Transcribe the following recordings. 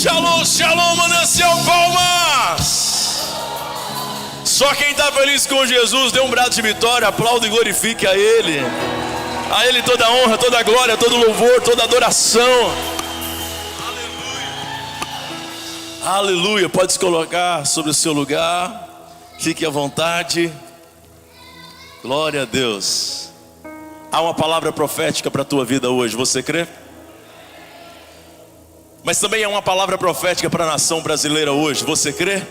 Shalom, shalom, Manancial Palmas. Só quem está feliz com Jesus, dê um brado de vitória, aplaude e glorifique a Ele. A Ele toda a honra, toda a glória, todo louvor, toda a adoração. Aleluia. Aleluia. Pode se colocar sobre o seu lugar. Fique à vontade. Glória a Deus. Há uma palavra profética para a tua vida hoje, você crê? Mas também há uma palavra profética para a nação brasileira hoje, você crê?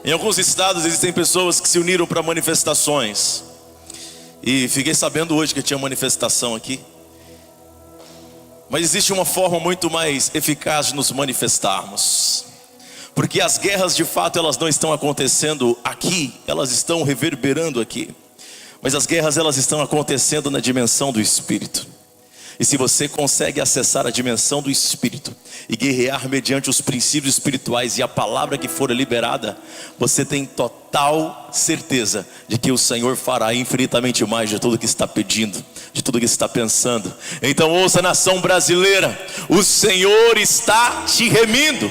Em alguns estados existem pessoas que se uniram para manifestações. E fiquei sabendo hoje que tinha manifestação aqui. Mas existe uma forma muito mais eficaz de nos manifestarmos. Porque as guerras de fato elas não estão acontecendo aqui, elas estão reverberando aqui. Mas as guerras elas estão acontecendo na dimensão do Espírito. E se você consegue acessar a dimensão do Espírito e guerrear mediante os princípios espirituais e a palavra que for liberada, você tem total certeza de que o Senhor fará infinitamente mais de tudo que está pedindo, de tudo que está pensando. Então ouça, nação brasileira, o Senhor está te remindo.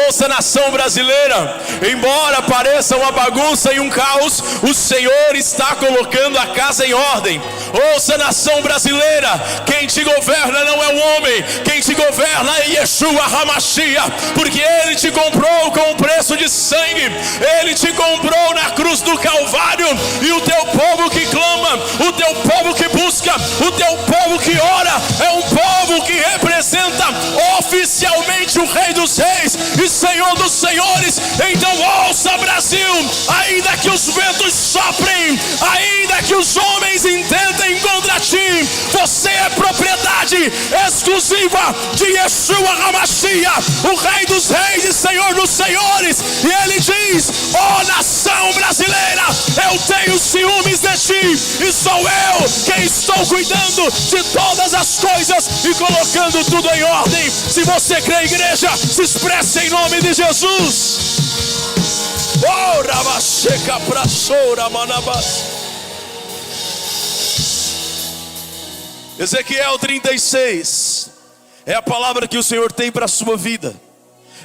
Ouça, nação brasileira, embora pareça uma bagunça e um caos, o Senhor está colocando a casa em ordem. Ouça, nação brasileira, quem te governa não é o homem, quem te governa é Yeshua HaMashiach, porque Ele te comprou com o preço de sangue, Ele te comprou na cruz do Calvário. E o teu povo que clama, o teu povo que busca, o teu povo que ora, é um povo que representa oficialmente o Rei dos Reis e Senhor dos Senhores. Então ouça, Brasil, ainda que os ventos soprem, ainda que os homens intentem contra ti, você é propriedade exclusiva de Yeshua HaMashiach, o Rei dos Reis e Senhor dos Senhores. E Ele diz: ó nação brasileira, eu tenho ciúmes de ti, e sou eu quem estou cuidando de todas as coisas e colocando tudo em ordem. Se você crê, igreja, se expresse em nome de Jesus. Oh, Rabacheca Praçora Manabas. Ezequiel 36 é a palavra que o Senhor tem para a sua vida,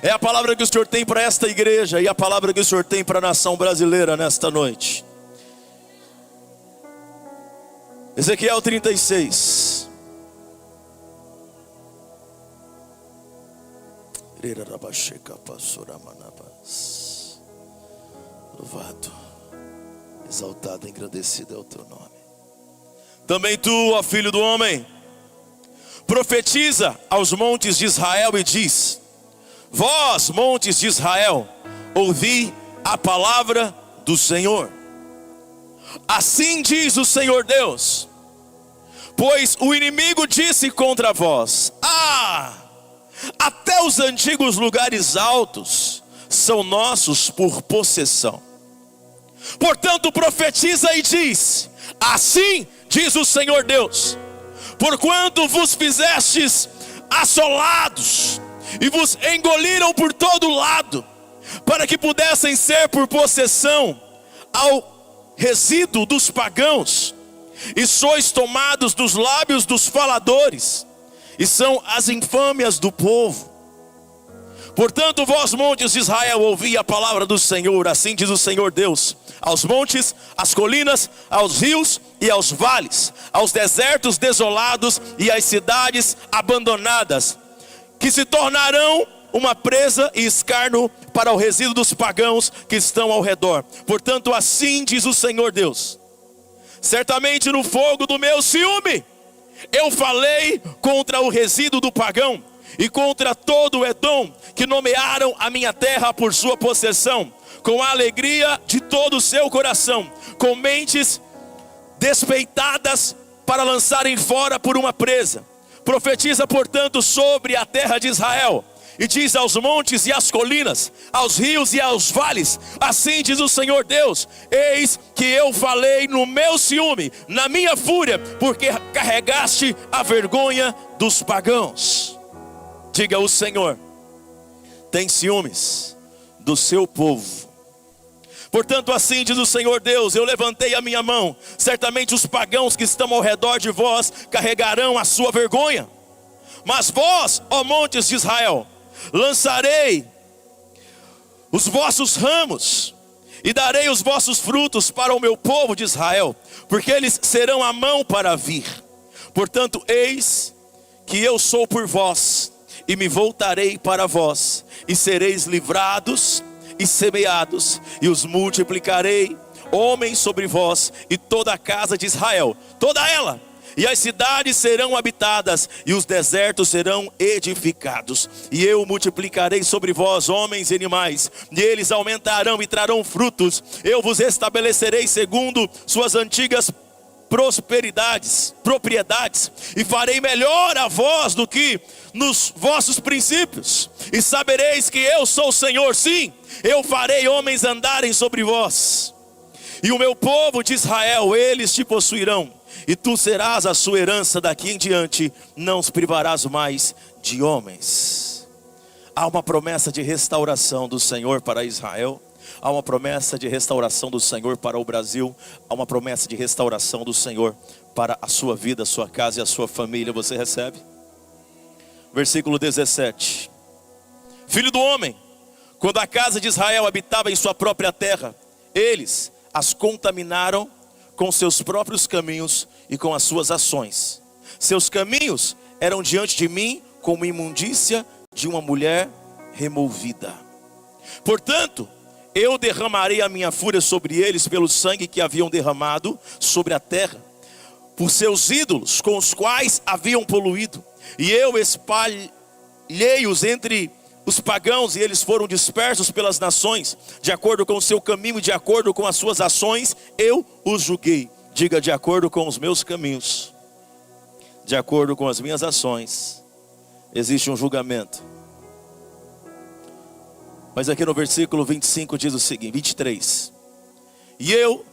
é a palavra que o Senhor tem para esta igreja e a palavra que o Senhor tem para a nação brasileira nesta noite. Ezequiel 36. Louvado, exaltado, engrandecido é o teu nome. Também tu, ó filho do homem, profetiza aos montes de Israel e diz: vós, montes de Israel, ouvi a palavra do Senhor. Assim diz o Senhor Deus: pois o inimigo disse contra vós: até os antigos lugares altos são nossos por possessão. Portanto profetiza e diz: assim diz o Senhor Deus: porquanto vos fizestes assolados e vos engoliram por todo lado, para que pudessem ser por possessão ao resíduo dos pagãos, e sois tomados dos lábios dos faladores, e são as infâmias do povo. Portanto, vós, montes de Israel, ouvi a palavra do Senhor. Assim diz o Senhor Deus: aos montes, às colinas, aos rios e aos vales, aos desertos desolados e às cidades abandonadas, que se tornarão uma presa e escárnio para o resíduo dos pagãos que estão ao redor. Portanto, assim diz o Senhor Deus: certamente no fogo do meu ciúme eu falei contra o resíduo do pagão e contra todo o Edom, que nomearam a minha terra por sua possessão, com a alegria de todo o seu coração, com mentes despeitadas para lançarem fora por uma presa. Profetiza, portanto, sobre a terra de Israel, e diz aos montes e às colinas, aos rios e aos vales: assim diz o Senhor Deus: eis que eu falei no meu ciúme, na minha fúria, porque carregaste a vergonha dos pagãos. Diga: o Senhor tem ciúmes do seu povo. Portanto, assim diz o Senhor Deus: eu levantei a minha mão, certamente os pagãos que estão ao redor de vós carregarão a sua vergonha, Mas vós, ó montes de Israel, lançarei os vossos ramos e darei os vossos frutos para o meu povo de Israel, porque eles serão a mão para vir. Portanto, eis que eu sou por vós, e me voltarei para vós, e sereis livrados e semeados, e os multiplicarei, homens sobre vós, e toda a casa de Israel, toda ela. E as cidades serão habitadas, e os desertos serão edificados. E eu multiplicarei sobre vós homens e animais, e eles aumentarão e trarão frutos. Eu vos estabelecerei segundo suas antigas propriedades, e farei melhor a vós do que nos vossos princípios. E sabereis que eu sou o Senhor, sim, eu farei homens andarem sobre vós. E o meu povo de Israel, eles te possuirão. E tu serás a sua herança daqui em diante, não os privarás mais de homens. Há uma promessa de restauração do Senhor para Israel. Há uma promessa de restauração do Senhor para o Brasil. Há uma promessa de restauração do Senhor para a sua vida, a sua casa e a sua família. Você recebe? Versículo 17. Filho do homem, quando a casa de Israel habitava em sua própria terra, eles as contaminaram com seus próprios caminhos e com as suas ações. Seus caminhos eram diante de mim como imundícia de uma mulher removida. Portanto, eu derramarei a minha fúria sobre eles pelo sangue que haviam derramado sobre a terra, por seus ídolos com os quais haviam poluído. E eu espalhei-os entre os pagãos, e eles foram dispersos pelas nações, de acordo com o seu caminho, de acordo com as suas ações, eu os julguei. Diga: de acordo com os meus caminhos, de acordo com as minhas ações, existe um julgamento. Mas aqui no versículo 25 diz o seguinte, 23. E eu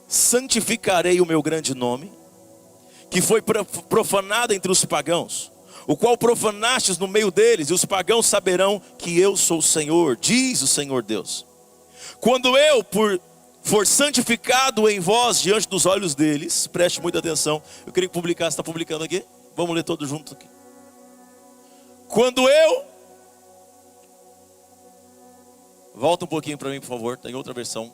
santificarei o meu grande nome, que foi profanado entre os pagãos, o qual profanastes no meio deles, e os pagãos saberão que eu sou o Senhor, diz o Senhor Deus. Quando eu for santificado em vós diante dos olhos deles, preste muita atenção. Eu queria que publicasse, está publicando aqui? Vamos ler todos juntos aqui. Quando eu... Volta um pouquinho para mim, por favor, tem outra versão.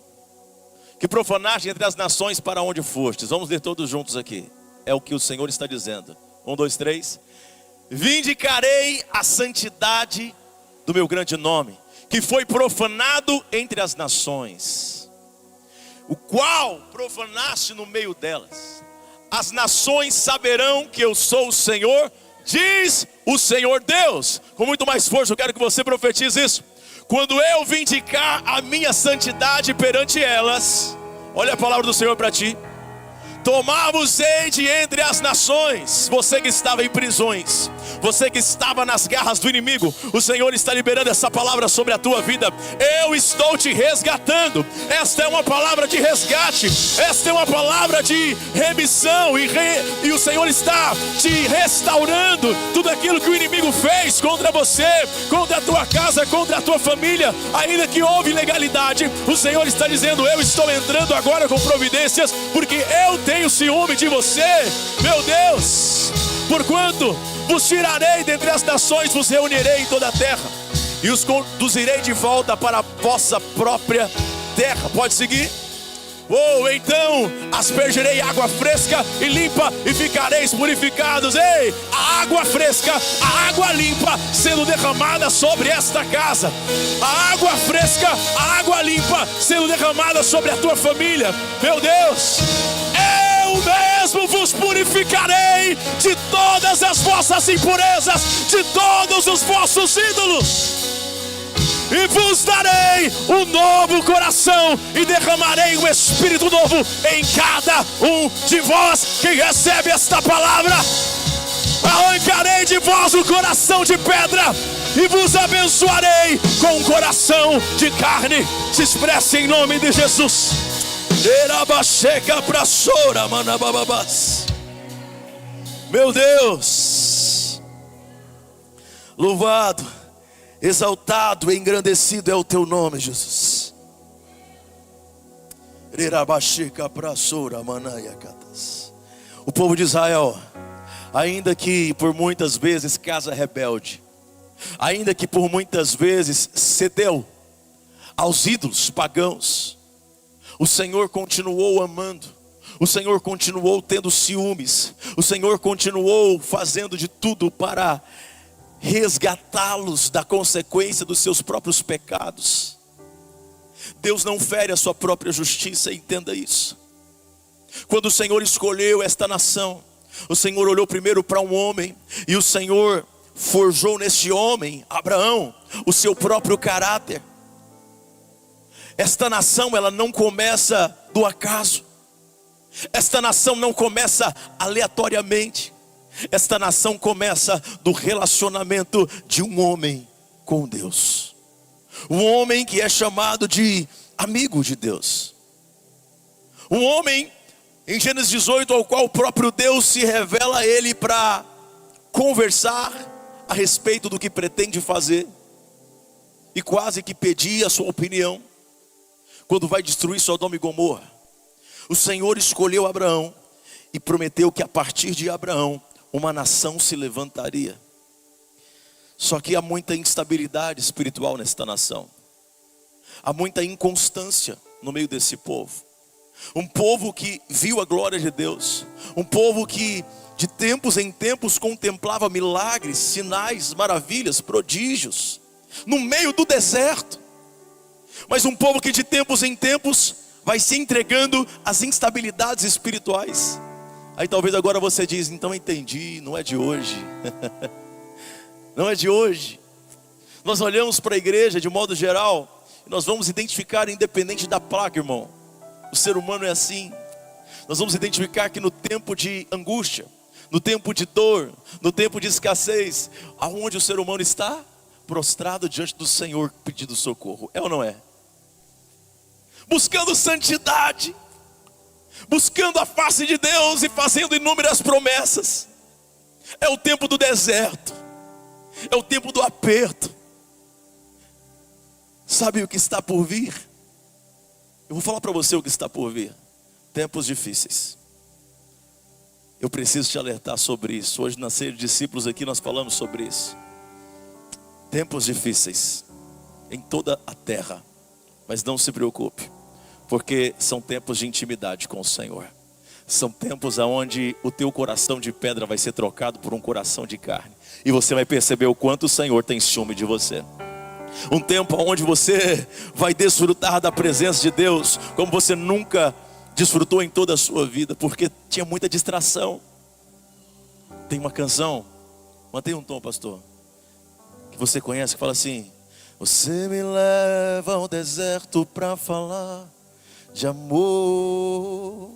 Que profanaste entre as nações para onde fostes. Vamos ler todos juntos aqui. É o que o Senhor está dizendo. 1, 2, 3. Vindicarei a santidade do meu grande nome, que foi profanado entre as nações, o qual profanaste no meio delas. As nações saberão que eu sou o Senhor, diz o Senhor Deus. Com muito mais força eu quero que você profetize isso. Quando eu vindicar a minha santidade perante elas, olha a palavra do Senhor para ti. Tomar-vos-ei de entre as nações. Você que estava em prisões, você que estava nas garras do inimigo, o Senhor está liberando essa palavra sobre a tua vida. Eu estou te resgatando. Esta é uma palavra de resgate. Esta é uma palavra de remissão. E o Senhor está te restaurando tudo aquilo que o inimigo fez contra você, contra a tua casa, contra a tua família. Ainda que houve ilegalidade, o Senhor está dizendo: eu estou entrando agora com providências, porque eu tenho ciúme de você, meu Deus. Porquanto vos tirarei dentre as nações, vos reunirei em toda a terra, e os conduzirei de volta para a vossa própria terra. Pode seguir. Então aspergirei água fresca e limpa, e ficareis purificados. Ei, a água fresca, a água limpa sendo derramada sobre esta casa. A água fresca, a água limpa sendo derramada sobre a tua família. Meu Deus, eu mesmo vos purificarei de todas as vossas impurezas, de todos os vossos ídolos, e vos darei um novo coração, e derramarei um espírito novo em cada um de vós. Quem recebe esta palavra, arrancarei de vós o coração de pedra, e vos abençoarei com um coração de carne. Se expresse em nome de Jesus. Meu Deus, louvado, exaltado e engrandecido é o teu nome, Jesus. O povo de Israel ainda que por muitas vezes casa rebelde, ainda que por muitas vezes cedeu aos ídolos pagãos, o Senhor continuou amando, o Senhor continuou tendo ciúmes, o Senhor continuou fazendo de tudo para resgatá-los da consequência dos seus próprios pecados. Deus não fere a sua própria justiça, entenda isso. Quando o Senhor escolheu esta nação, o Senhor olhou primeiro para um homem, e o Senhor forjou nesse homem, Abraão, o seu próprio caráter. Esta nação, ela não começa do acaso. Esta nação não começa aleatoriamente. Esta nação começa do relacionamento de um homem com Deus. Um homem que é chamado de amigo de Deus. Um homem, em Gênesis 18, ao qual o próprio Deus se revela a ele para conversar a respeito do que pretende fazer. E quase que pedir a sua opinião. Quando vai destruir Sodoma e Gomorra, o Senhor escolheu Abraão e prometeu que a partir de Abraão uma nação se levantaria. Só que há muita instabilidade espiritual nesta nação. Há muita inconstância no meio desse povo. Um povo que viu a glória de Deus. Um povo que de tempos em tempos contemplava milagres, sinais, maravilhas, prodígios, no meio do deserto. Mas um povo que de tempos em tempos vai se entregando às instabilidades espirituais. Aí talvez agora você diz, então entendi, não é de hoje. Não é de hoje. Nós olhamos para a igreja de modo geral, e nós vamos identificar, independente da placa, irmão, o ser humano é assim. Nós vamos identificar que no tempo de angústia, no tempo de dor, no tempo de escassez, aonde o ser humano está? Prostrado diante do Senhor, pedindo socorro. É ou não é? Buscando santidade, buscando a face de Deus e fazendo inúmeras promessas. É o tempo do deserto, é o tempo do aperto. Sabe o que está por vir? Eu vou falar para você o que está por vir. Tempos difíceis. Eu preciso te alertar sobre isso. Hoje na ceia de discípulos aqui nós falamos sobre isso. Tempos difíceis em toda a terra. Mas não se preocupe, porque são tempos de intimidade com o Senhor. São tempos onde o teu coração de pedra vai ser trocado por um coração de carne. E você vai perceber o quanto o Senhor tem ciúme de você. Um tempo onde você vai desfrutar da presença de Deus como você nunca desfrutou em toda a sua vida, porque tinha muita distração. Tem uma canção, mantenha um tom, pastor, que você conhece, que fala assim: você me leva ao deserto para falar de amor,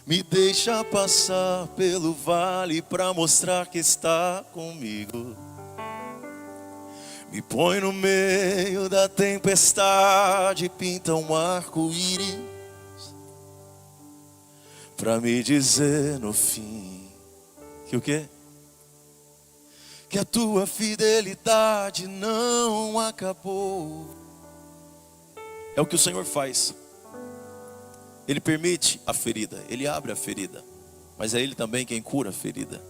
me deixa passar pelo vale para mostrar que está comigo, me põe no meio da tempestade, pinta um arco-íris para me dizer no fim que o quê? Que a tua fidelidade não acabou. É o que o Senhor faz. Ele permite a ferida, Ele abre a ferida, mas é Ele também quem cura a ferida.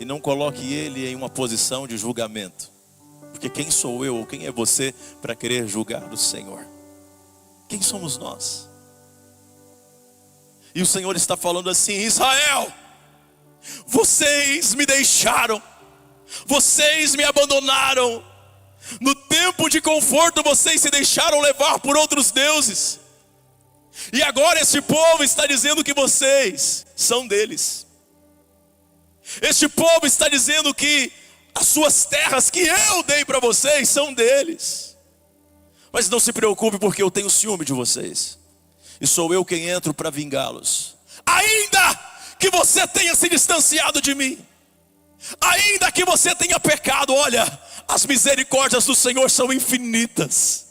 E não coloque Ele em uma posição de julgamento, porque quem sou eu ou quem é você para querer julgar o Senhor? Quem somos nós? E o Senhor está falando assim: Israel, vocês me deixaram, vocês me abandonaram. No tempo de conforto vocês se deixaram levar por outros deuses. E agora esse povo está dizendo que vocês são deles. Este povo está dizendo que as suas terras que eu dei para vocês são deles. Mas não se preocupe, porque eu tenho ciúme de vocês. E sou eu quem entro para vingá-los. Ainda que você tenha se distanciado de mim, ainda que você tenha pecado, olha, as misericórdias do Senhor são infinitas.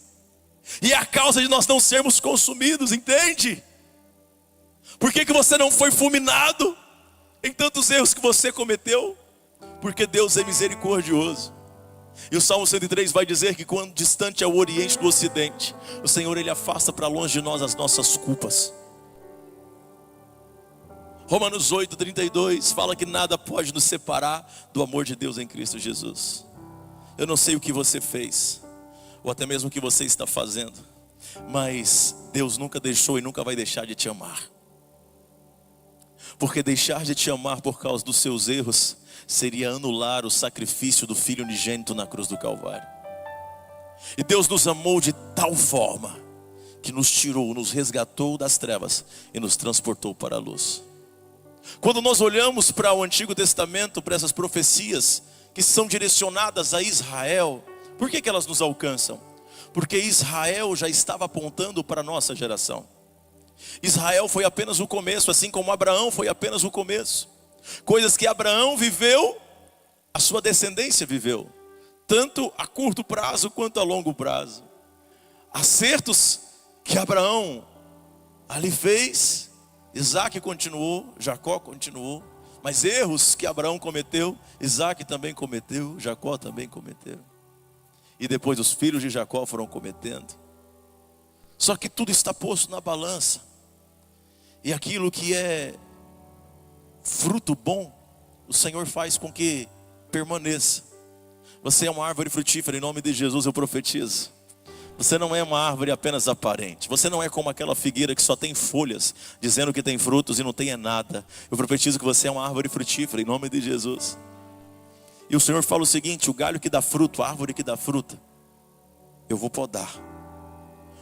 E é a causa de nós não sermos consumidos, entende? Por que você não foi fulminado em tantos erros que você cometeu? Porque Deus é misericordioso. E o Salmo 103 vai dizer que quando distante é o Oriente do Ocidente, o Senhor Ele afasta para longe de nós as nossas culpas. Romanos 8:32 fala que nada pode nos separar do amor de Deus em Cristo Jesus. Eu não sei o que você fez, ou até mesmo o que você está fazendo, mas Deus nunca deixou e nunca vai deixar de te amar. Porque deixar de te amar por causa dos seus erros seria anular o sacrifício do Filho unigênito na cruz do Calvário. E Deus nos amou de tal forma que nos tirou, nos resgatou das trevas e nos transportou para a luz. Quando nós olhamos para o Antigo Testamento, para essas profecias que são direcionadas a Israel, por que elas nos alcançam? Porque Israel já estava apontando para a nossa geração. Israel foi apenas o começo, assim como Abraão foi apenas o começo. Coisas que Abraão viveu, a sua descendência viveu, tanto a curto prazo quanto a longo prazo. Acertos que Abraão ali fez, Isaac continuou, Jacó continuou. Mas erros que Abraão cometeu, Isaac também cometeu, Jacó também cometeu. E depois os filhos de Jacó foram cometendo. Só que tudo está posto na balança. E aquilo que é fruto bom, o Senhor faz com que permaneça. Você é uma árvore frutífera, em nome de Jesus eu profetizo. Você não é uma árvore apenas aparente. Você não é como aquela figueira que só tem folhas, dizendo que tem frutos e não tem nada. Eu profetizo que você é uma árvore frutífera, em nome de Jesus. E o Senhor fala o seguinte: o galho que dá fruto, a árvore que dá fruta, eu vou podar.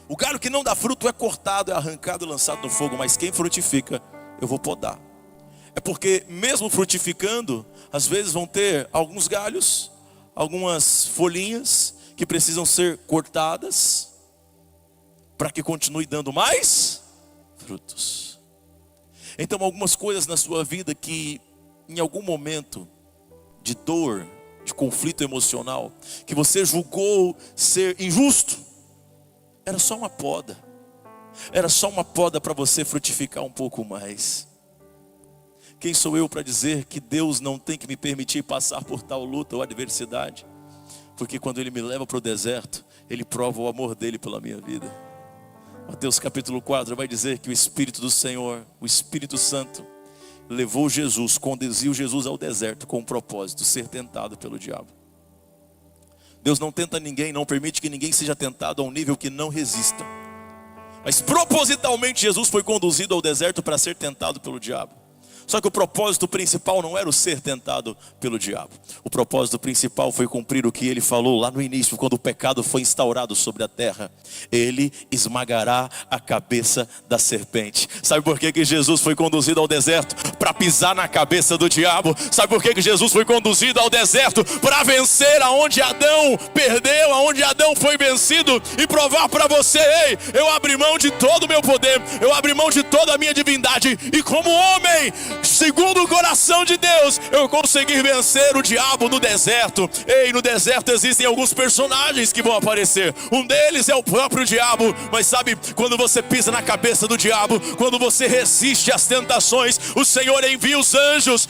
O galho que não dá fruto é cortado, é arrancado e lançado no fogo. Mas quem frutifica, eu vou podar. É porque mesmo frutificando, às vezes vão ter alguns galhos, algumas folhinhas que precisam ser cortadas para que continue dando mais frutos. Então algumas coisas na sua vida que em algum momento de dor, de conflito emocional, que você julgou ser injusto, era só uma poda. Era só uma poda para você frutificar um pouco mais. Quem sou eu para dizer que Deus não tem que me permitir passar por tal luta ou adversidade? Porque quando Ele me leva para o deserto, Ele prova o amor dEle pela minha vida. Mateus capítulo 4 vai dizer que o Espírito do Senhor, o Espírito Santo, levou Jesus, conduziu Jesus ao deserto com o propósito de ser tentado pelo diabo. Deus não tenta ninguém, não permite que ninguém seja tentado a um nível que não resista. Mas propositalmente Jesus foi conduzido ao deserto para ser tentado pelo diabo. Só que o propósito principal não era o ser tentado pelo diabo. O propósito principal foi cumprir o que ele falou lá no início, quando o pecado foi instaurado sobre a terra. Ele esmagará a cabeça da serpente. Sabe por que Jesus foi conduzido ao deserto? Para pisar na cabeça do diabo. Sabe por que Jesus foi conduzido ao deserto? Para vencer aonde Adão perdeu, aonde Adão foi vencido, e provar para você: ei, eu abri mão de todo o meu poder, eu abri mão de toda a minha divindade, e como homem, segundo o coração de Deus, eu consegui vencer o diabo no deserto. Ei, no deserto existem alguns personagens que vão aparecer. Um deles é o próprio diabo. Mas sabe, quando você pisa na cabeça do diabo, quando você resiste às tentações, o Senhor envia os anjos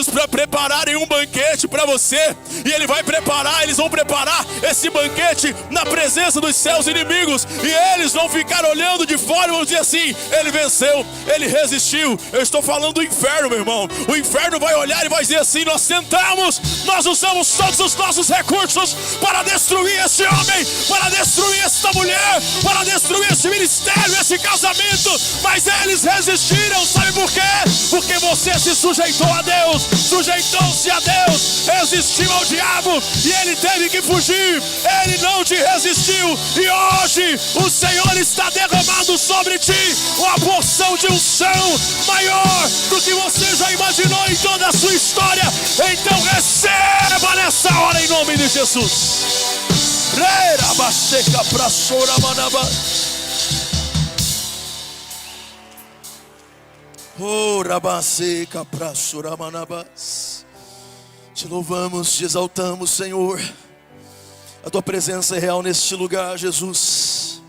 para prepararem um banquete para você. E Ele vai preparar, eles vão preparar esse banquete na presença dos seus inimigos. E eles vão ficar olhando de fora e vão dizer assim: ele venceu, ele resistiu. Eu estou falando do inferno, meu irmão. O inferno vai olhar e vai dizer assim: nós tentamos, nós usamos todos os nossos recursos para destruir esse homem, para destruir essa mulher, para destruir esse ministério, esse casamento, mas eles resistiram. Sabe por quê? Porque você se sujeitou a Deus, sujeitou-se a Deus, resistiu ao diabo e ele teve que fugir. Ele não te resistiu, e hoje o Senhor está derramando sobre ti uma porção de unção maior do que você já imaginou em toda a sua história. Então receba nessa hora em nome de Jesus. Te louvamos, te exaltamos, Senhor. A tua presença é real neste lugar, Jesus.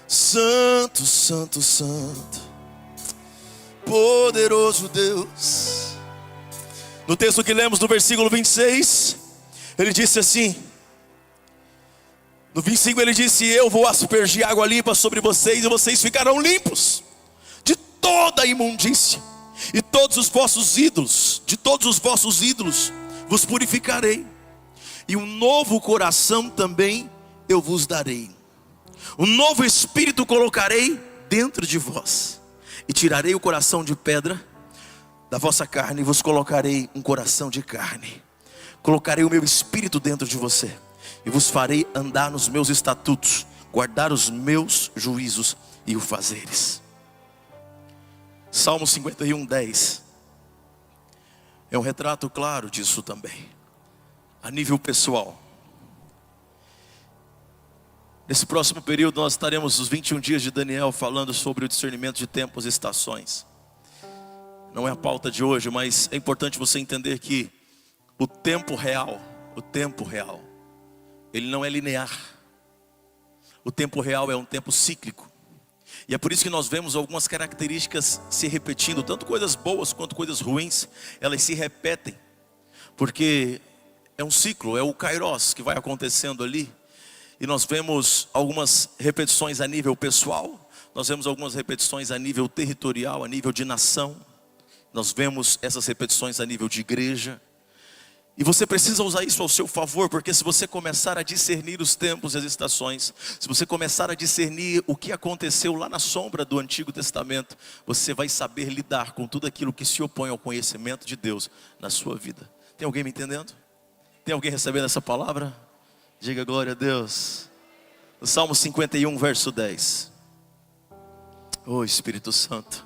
Santo, santo, santo, poderoso Deus. No texto que lemos, no versículo 26, ele disse assim: no 25 ele disse: eu vou aspergir água limpa sobre vocês, e vocês ficarão limpos de toda a imundícia e todos os vossos ídolos, de todos os vossos ídolos vos purificarei, e um novo coração também eu vos darei. Um novo espírito colocarei dentro de vós, e tirarei o coração de pedra da vossa carne, e vos colocarei um coração de carne. Colocarei o meu espírito dentro de você, e vos farei andar nos meus estatutos, guardar os meus juízos e o fazeres. Salmo 51:10 é um retrato claro disso também, a nível pessoal. Nesse próximo período nós estaremos os 21 dias de Daniel falando sobre o discernimento de tempos e estações. Não é a pauta de hoje, mas é importante você entender que o tempo real, ele não é linear. O tempo real é um tempo cíclico. E é por isso que nós vemos algumas características se repetindo, tanto coisas boas quanto coisas ruins, elas se repetem. Porque é um ciclo, é o kairos que vai acontecendo ali. E nós vemos algumas repetições a nível pessoal, nós vemos algumas repetições a nível territorial, a nível de nação. Nós vemos essas repetições a nível de igreja. E você precisa usar isso ao seu favor, porque se você começar a discernir os tempos e as estações, se você começar a discernir o que aconteceu lá na sombra do Antigo Testamento, você vai saber lidar com tudo aquilo que se opõe ao conhecimento de Deus na sua vida. Tem alguém me entendendo? Tem alguém recebendo essa palavra? Diga glória a Deus. No Salmo 51, verso 10. Oh Espírito Santo,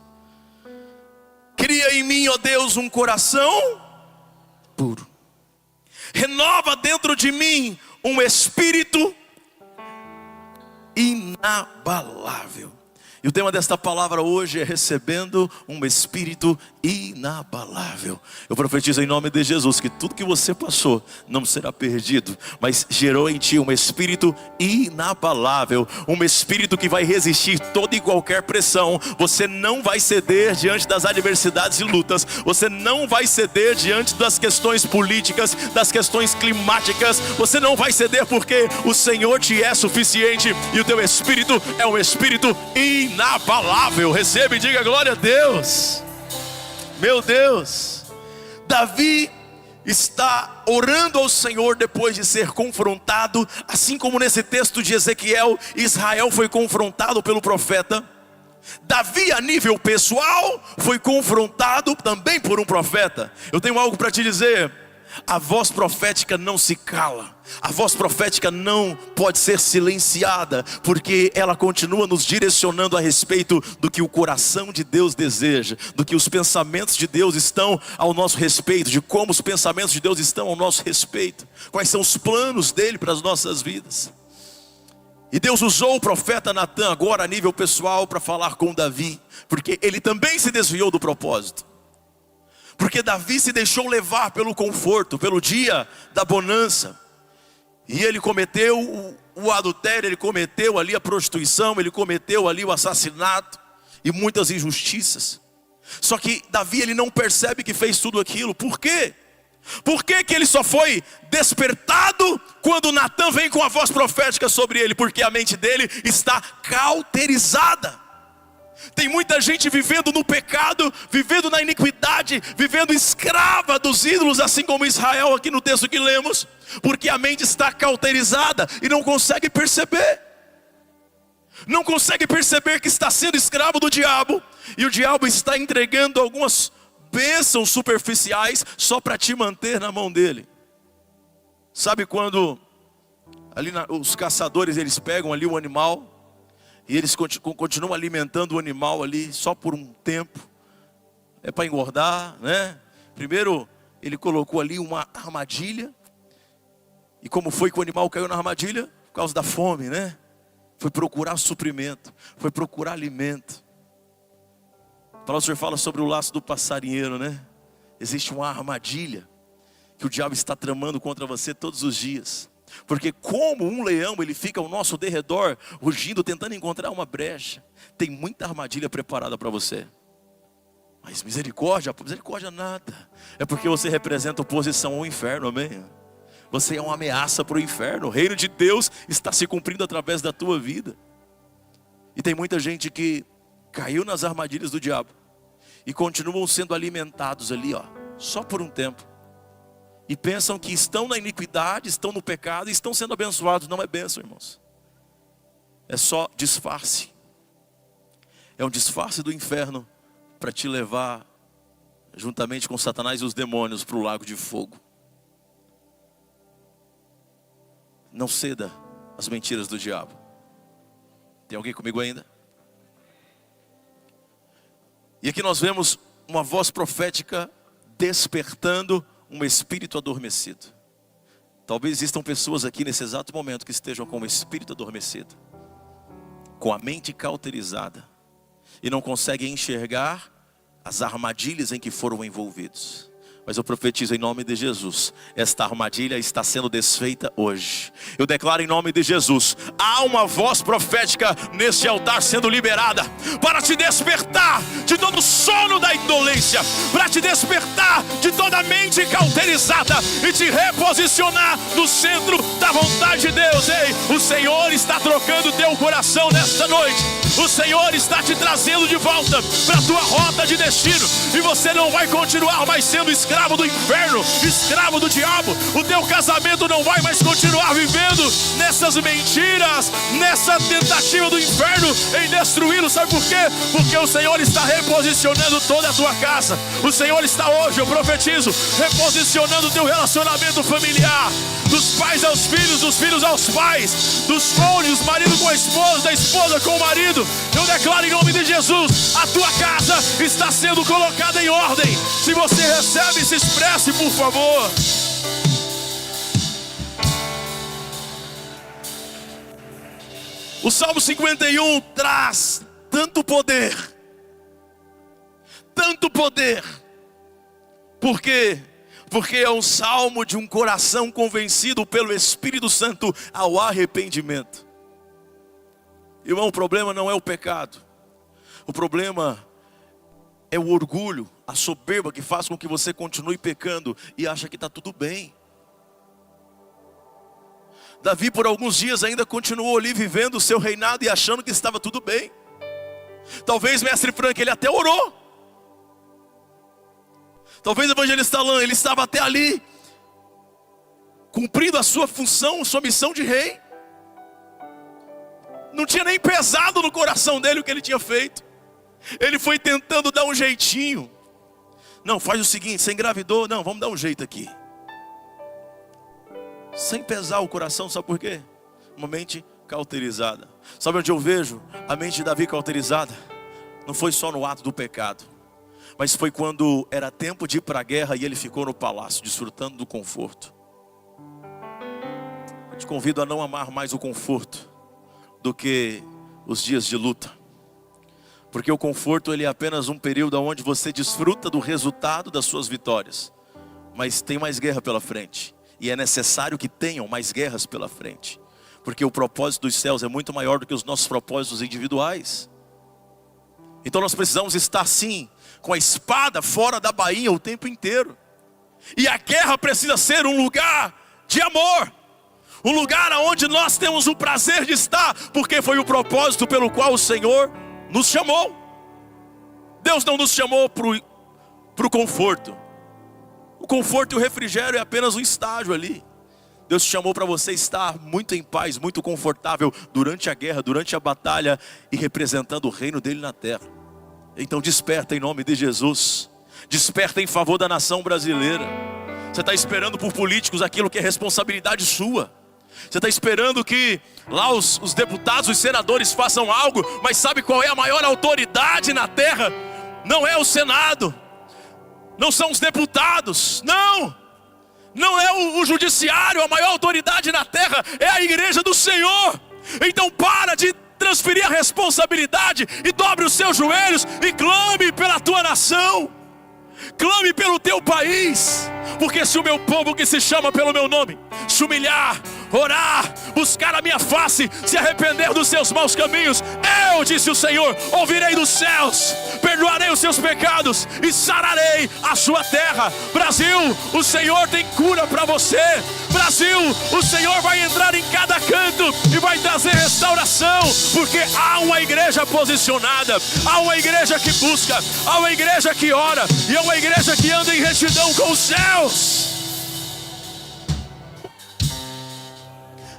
cria em mim, ó Deus, um coração puro. Renova dentro de mim um espírito inabalável. E o tema desta palavra hoje é recebendo um espírito inabalável. Eu profetizo em nome de Jesus que tudo que você passou não será perdido, mas gerou em ti um espírito inabalável, um espírito que vai resistir toda e qualquer pressão. Você não vai ceder diante das adversidades e lutas, você não vai ceder diante das questões políticas, das questões climáticas, você não vai ceder porque o Senhor te é suficiente e o teu espírito é um espírito inabalável. Recebe e diga glória a Deus. Meu Deus, Davi está orando ao Senhor depois de ser confrontado, assim como nesse texto de Ezequiel, Israel foi confrontado pelo profeta. Davi, a nível pessoal, foi confrontado também por um profeta. Eu tenho algo para te dizer: a voz profética não se cala. A voz profética não pode ser silenciada, porque ela continua nos direcionando a respeito do que o coração de Deus deseja, do que os pensamentos de Deus estão ao nosso respeito, de como os pensamentos de Deus estão ao nosso respeito, quais são os planos dele para as nossas vidas. E Deus usou o profeta Natan agora a nível pessoal para falar com Davi, porque ele também se desviou do propósito. Porque Davi se deixou levar pelo conforto, pelo dia da bonança. E ele cometeu o adultério, ele cometeu ali a prostituição, ele cometeu ali o assassinato e muitas injustiças. Só que Davi, ele não percebe que fez tudo aquilo. Por quê? Por que que ele só foi despertado quando Natan vem com a voz profética sobre ele? Porque a mente dele está cauterizada. Tem muita gente vivendo no pecado, vivendo na iniquidade, vivendo escrava dos ídolos, assim como Israel aqui no texto que lemos, porque a mente está cauterizada e não consegue perceber. Não consegue perceber que está sendo escravo do diabo, e o diabo está entregando algumas bênçãos superficiais só para te manter na mão dele. Sabe quando ali os caçadores, eles pegam ali o animal e eles continuam alimentando o animal ali só por um tempo, é para engordar, né? Primeiro ele colocou ali uma armadilha, e como foi que o animal caiu na armadilha? Por causa da fome, né? Foi procurar suprimento, foi procurar alimento. A palavra do Senhor fala sobre o laço do passarinheiro, né? Existe uma armadilha que o diabo está tramando contra você todos os dias. Porque como um leão, ele fica ao nosso derredor, rugindo, tentando encontrar uma brecha. Tem muita armadilha preparada para você. Mas misericórdia nada. É porque você representa oposição ao inferno, amém? Você é uma ameaça para o inferno. O reino de Deus está se cumprindo através da tua vida. E tem muita gente que caiu nas armadilhas do diabo e continuam sendo alimentados ali, só por um tempo. E pensam que estão na iniquidade, estão no pecado e estão sendo abençoados. Não é bênção, irmãos. É só disfarce. É um disfarce do inferno para te levar, juntamente com Satanás e os demônios, para o lago de fogo. Não ceda às mentiras do diabo. Tem alguém comigo ainda? E aqui nós vemos uma voz profética despertando um espírito adormecido. Talvez existam pessoas aqui nesse exato momento que estejam com o espírito adormecido, com a mente cauterizada, e não conseguem enxergar as armadilhas em que foram envolvidos. Mas eu profetizo em nome de Jesus, esta armadilha está sendo desfeita hoje. Eu declaro em nome de Jesus, há uma voz profética neste altar sendo liberada para te despertar de todo o sono da indolência, para te despertar de toda a mente cauterizada e te reposicionar no centro da vontade de Deus. Ei, o Senhor está trocando teu coração nesta noite. O Senhor está te trazendo de volta para a tua rota de destino, e você não vai continuar mais sendo escravo do inferno, escravo do diabo. O teu casamento não vai mais continuar vivendo nessas mentiras, nessa tentativa do inferno em destruí-lo. Sabe por quê? Porque o Senhor está reposicionando toda a tua casa. O Senhor está hoje, eu profetizo, reposicionando o teu relacionamento familiar, dos pais aos filhos, dos filhos aos pais, dos cônjuges, marido com a esposa, da esposa com o marido. Eu declaro em nome de Jesus, a tua casa está sendo colocada em ordem. Se você recebe, se expresse, por favor. O Salmo 51 traz tanto poder. Por quê? Porque é um salmo de um coração convencido pelo Espírito Santo ao arrependimento. Irmão, o problema não é o pecado. O problema é o orgulho, a soberba que faz com que você continue pecando e acha que está tudo bem. Davi por alguns dias ainda continuou ali vivendo o seu reinado e achando que estava tudo bem. Talvez, mestre Frank, ele até orou. Talvez, evangelista Alain, ele estava até ali, cumprindo a sua função, sua missão de rei. Não tinha nem pesado no coração dele o que ele tinha feito. Ele foi tentando dar um jeitinho. Não, faz o seguinte, você engravidou? Não, vamos dar um jeito aqui. Sem pesar o coração, sabe por quê? Uma mente cauterizada. Sabe onde eu vejo a mente de Davi cauterizada? Não foi só no ato do pecado, mas foi quando era tempo de ir para a guerra e ele ficou no palácio, desfrutando do conforto. Eu te convido a não amar mais o conforto do que os dias de luta. Porque o conforto, ele é apenas um período onde você desfruta do resultado das suas vitórias. Mas tem mais guerra pela frente. E é necessário que tenham mais guerras pela frente. Porque o propósito dos céus é muito maior do que os nossos propósitos individuais. Então nós precisamos estar sim, com a espada fora da bainha o tempo inteiro. E a guerra precisa ser um lugar de amor. Um lugar onde nós temos o prazer de estar. Porque foi o propósito pelo qual o Senhor nos chamou. Deus não nos chamou para o conforto. O conforto e o refrigério é apenas um estágio ali. Deus te chamou para você estar muito em paz, muito confortável durante a guerra, durante a batalha e representando o reino dele na terra. Então desperta em nome de Jesus. Desperta em favor da nação brasileira. Você está esperando por políticos aquilo que é responsabilidade sua. Você está esperando que lá os deputados, os senadores façam algo, mas sabe qual é a maior autoridade na terra? Não é o Senado, não são os deputados, não é o judiciário. A maior autoridade na terra é a igreja do Senhor. Então para de transferir a responsabilidade e dobre os seus joelhos e clame pela tua nação. Clame pelo teu país. Porque se o meu povo que se chama pelo meu nome se humilhar, orar, buscar a minha face, se arrepender dos seus maus caminhos, eu, disse o Senhor, ouvirei dos céus, perdoarei os seus pecados e sararei a sua terra. Brasil, o Senhor tem cura para você. Brasil, o Senhor vai entrar em cada canto e que vai trazer restauração, porque há uma igreja posicionada, há uma igreja que busca, há uma igreja que ora, e é uma igreja que anda em retidão com os céus.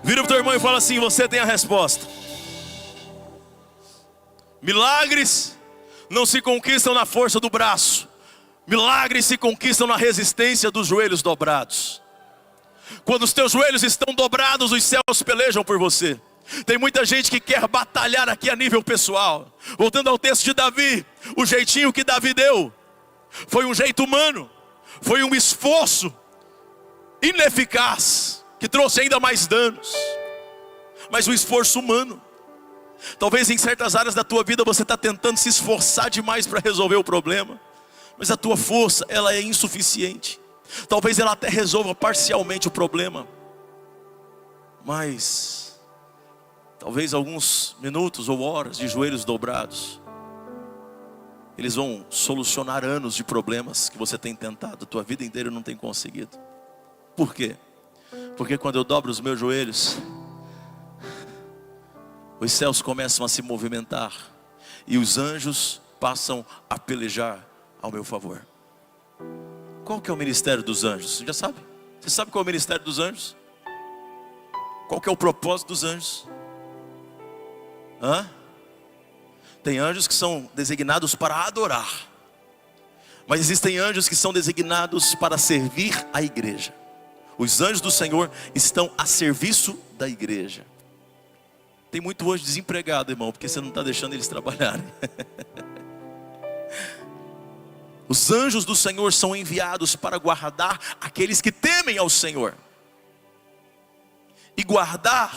Vira pro teu irmão e fala assim: você tem a resposta. Milagres não se conquistam na força do braço, milagres se conquistam na resistência dos joelhos dobrados. Quando os teus joelhos estão dobrados, os céus pelejam por você. Tem muita gente que quer batalhar aqui a nível pessoal. Voltando ao texto de Davi, o jeitinho que Davi deu foi um jeito humano, foi um esforço ineficaz, que trouxe ainda mais danos, mas um esforço humano. Talvez em certas áreas da tua vida você está tentando se esforçar demais para resolver o problema, mas a tua força, ela é insuficiente. Talvez ela até resolva parcialmente o problema, mas talvez alguns minutos ou horas de joelhos dobrados, eles vão solucionar anos de problemas que você tem tentado a tua vida inteira e não tem conseguido. Por quê? Porque quando eu dobro os meus joelhos, os céus começam a se movimentar e os anjos passam a pelejar ao meu favor. Qual que é o ministério dos anjos? Você já sabe? Você sabe qual é o ministério dos anjos? Qual que é o propósito dos anjos? Tem anjos que são designados para adorar, mas existem anjos que são designados para servir a igreja. Os anjos do Senhor estão a serviço da igreja. Tem muito anjo desempregado, irmão, porque você não está deixando eles trabalharem. Os anjos do Senhor são enviados para guardar aqueles que temem ao Senhor. E guardar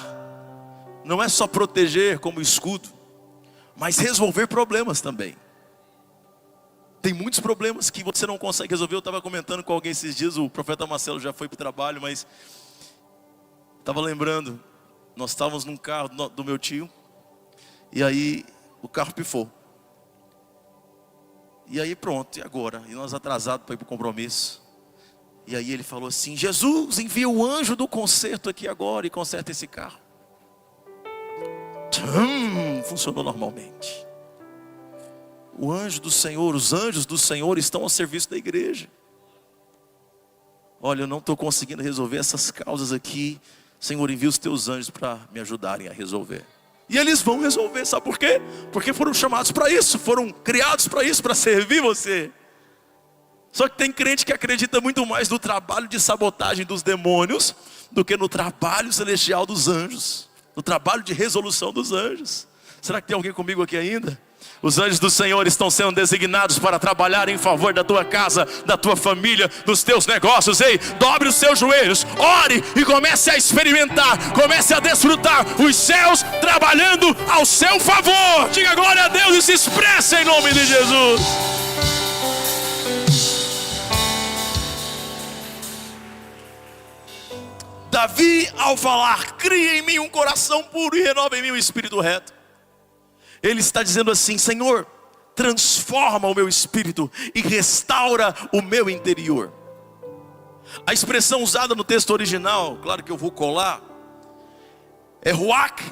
não é só proteger como escudo, mas resolver problemas também. Tem muitos problemas que você não consegue resolver. Eu estava comentando com alguém esses dias, o profeta Marcelo já foi para o trabalho, mas estava lembrando, nós estávamos num carro do meu tio, e aí o carro pifou. E aí pronto, e agora? E nós atrasados para ir para o compromisso. E aí ele falou assim: Jesus, envia o anjo do conserto aqui agora e conserta esse carro. Funcionou normalmente. O anjo do Senhor, os anjos do Senhor estão ao serviço da igreja. Olha, eu não estou conseguindo resolver essas causas aqui. Senhor, envia os teus anjos para me ajudarem a resolver. E eles vão resolver, sabe por quê? Porque foram chamados para isso, foram criados para isso, para servir você. Só que tem crente que acredita muito mais no trabalho de sabotagem dos demônios do que no trabalho celestial dos anjos, no trabalho de resolução dos anjos. Será que tem alguém comigo aqui ainda? Os anjos do Senhor estão sendo designados para trabalhar em favor da tua casa, da tua família, dos teus negócios. Ei, dobre os seus joelhos, ore e comece a experimentar, comece a desfrutar os céus trabalhando ao seu favor. Diga glória a Deus e se expresse em nome de Jesus. Davi, ao falar, cria em mim um coração puro e renova em mim um espírito reto, ele está dizendo assim: Senhor, transforma o meu espírito e restaura o meu interior. A expressão usada no texto original, claro que eu vou colar, é Ruach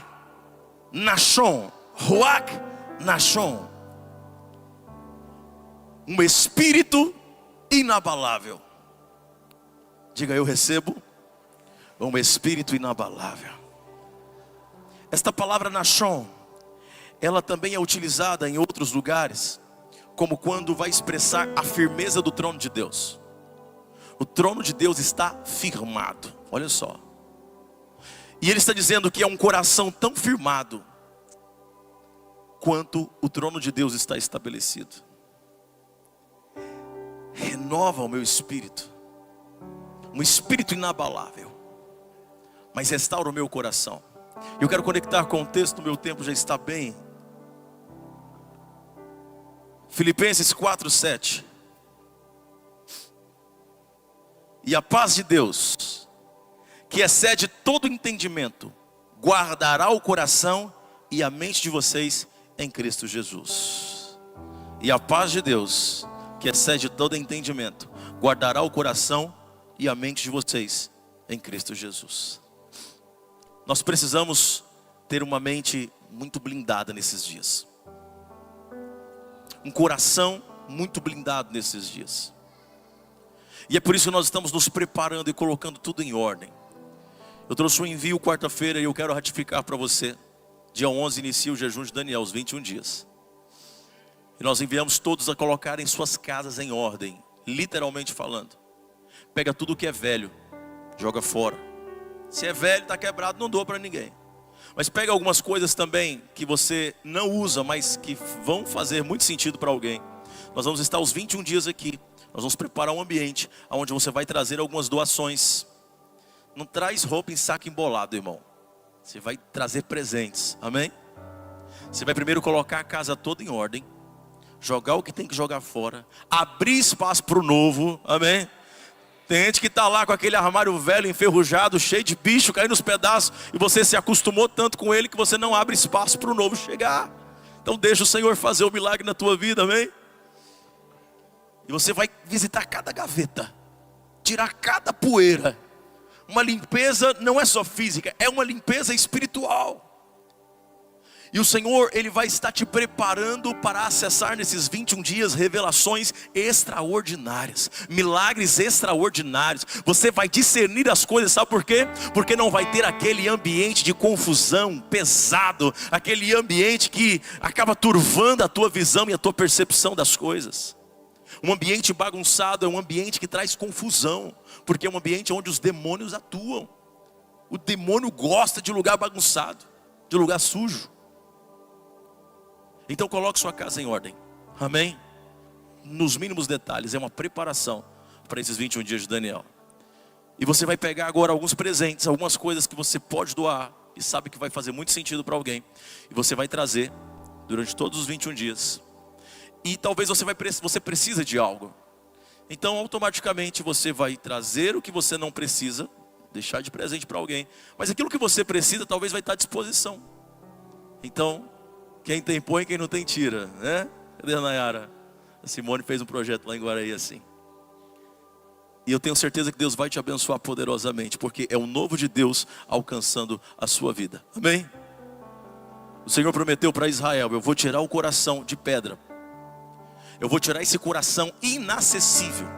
Nashon. Ruach Nashon. Um espírito inabalável. Diga: eu recebo um espírito inabalável. Esta palavra Nashon, ela também é utilizada em outros lugares, como quando vai expressar a firmeza do trono de Deus. O trono de Deus está firmado, olha só. E ele está dizendo que é um coração tão firmado quanto o trono de Deus está estabelecido. Renova o meu espírito, um espírito inabalável, mas restaura o meu coração. Eu quero conectar com o texto, meu tempo já está bem. Filipenses 4:7. E a paz de Deus, que excede todo entendimento, guardará o coração e a mente de vocês em Cristo Jesus. E a paz de Deus, que excede todo entendimento, guardará o coração e a mente de vocês em Cristo Jesus. Nós precisamos ter uma mente muito blindada nesses dias. Um coração muito blindado nesses dias. E é por isso que nós estamos nos preparando e colocando tudo em ordem. Eu trouxe um envio quarta-feira e eu quero ratificar para você. Dia 11 inicia o jejum de Daniel, os 21 dias. E nós enviamos todos a colocarem suas casas em ordem, literalmente falando. Pega tudo que é velho, joga fora. Se é velho, está quebrado, não doa para ninguém. Mas pega algumas coisas também que você não usa, mas que vão fazer muito sentido para alguém. Nós vamos estar os 21 dias aqui. Nós vamos preparar um ambiente onde você vai trazer algumas doações. Não traz roupa em saco embolado, irmão. Você vai trazer presentes, amém? Você vai primeiro colocar a casa toda em ordem, jogar o que tem que jogar fora, abrir espaço para o novo, amém? Tem gente que está lá com aquele armário velho, enferrujado, cheio de bicho, caindo nos pedaços, e você se acostumou tanto com ele que você não abre espaço para o novo chegar. Então deixa o Senhor fazer o milagre na tua vida, amém? E você vai visitar cada gaveta, tirar cada poeira. Uma limpeza não é só física, é uma limpeza espiritual. E o Senhor, Ele vai estar te preparando para acessar nesses 21 dias revelações extraordinárias, milagres extraordinários. Você vai discernir as coisas, sabe por quê? Porque não vai ter aquele ambiente de confusão pesado, aquele ambiente que acaba turvando a tua visão e a tua percepção das coisas. Um ambiente bagunçado é um ambiente que traz confusão, porque é um ambiente onde os demônios atuam. O demônio gosta de lugar bagunçado, de lugar sujo. Então coloque sua casa em ordem, amém? Nos mínimos detalhes, é uma preparação para esses 21 dias de Daniel. E você vai pegar agora alguns presentes, algumas coisas que você pode doar e sabe que vai fazer muito sentido para alguém. E você vai trazer durante todos os 21 dias. E talvez você precisa de algo. Então automaticamente você vai trazer o que você não precisa, deixar de presente para alguém. Mas aquilo que você precisa talvez vai estar à disposição. Então, quem tem põe, quem não tem tira, né? Cadê a Nayara? A Simone fez um projeto lá em Guaraí assim. E eu tenho certeza que Deus vai te abençoar poderosamente, porque é o novo de Deus alcançando a sua vida, amém? O Senhor prometeu para Israel: eu vou tirar o coração de pedra, eu vou tirar esse coração inacessível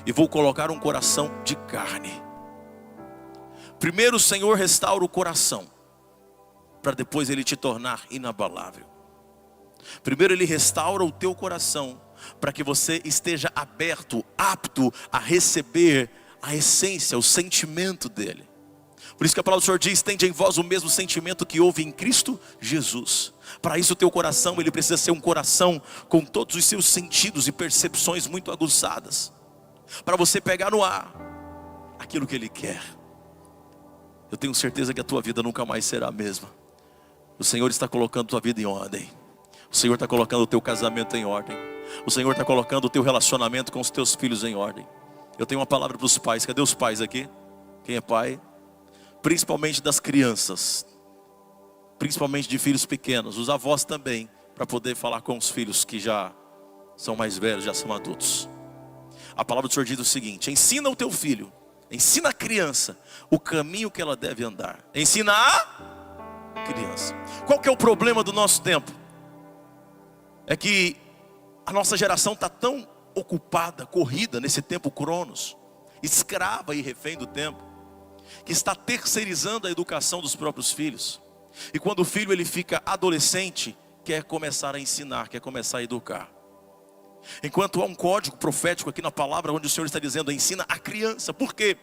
e vou colocar um coração de carne. Primeiro o Senhor restaura o coração, para depois Ele te tornar inabalável. Primeiro Ele restaura o teu coração, para que você esteja aberto, apto a receber a essência, o sentimento dEle. Por isso que a palavra do Senhor diz: tende em vós o mesmo sentimento que houve em Cristo Jesus. Para isso o teu coração, ele precisa ser um coração com todos os seus sentidos e percepções muito aguçadas, para você pegar no ar aquilo que Ele quer. Eu tenho certeza que a tua vida nunca mais será a mesma. O Senhor está colocando a tua vida em ordem. O Senhor está colocando o teu casamento em ordem. O Senhor está colocando o teu relacionamento com os teus filhos em ordem. Eu tenho uma palavra para os pais. Cadê os pais aqui? Quem é pai? Principalmente das crianças, principalmente de filhos pequenos. Os avós também, para poder falar com os filhos que já são mais velhos, já são adultos. A palavra do Senhor diz o seguinte: ensina o teu filho, ensina a criança o caminho que ela deve andar. Ensina a criança. Qual que é o problema do nosso tempo? É que a nossa geração está tão ocupada, corrida nesse tempo cronos, escrava e refém do tempo, que está terceirizando a educação dos próprios filhos. E quando o filho ele fica adolescente, quer começar a ensinar, quer começar a educar. Enquanto há um código profético aqui na palavra, onde o Senhor está dizendo: ensina a criança. Por quê?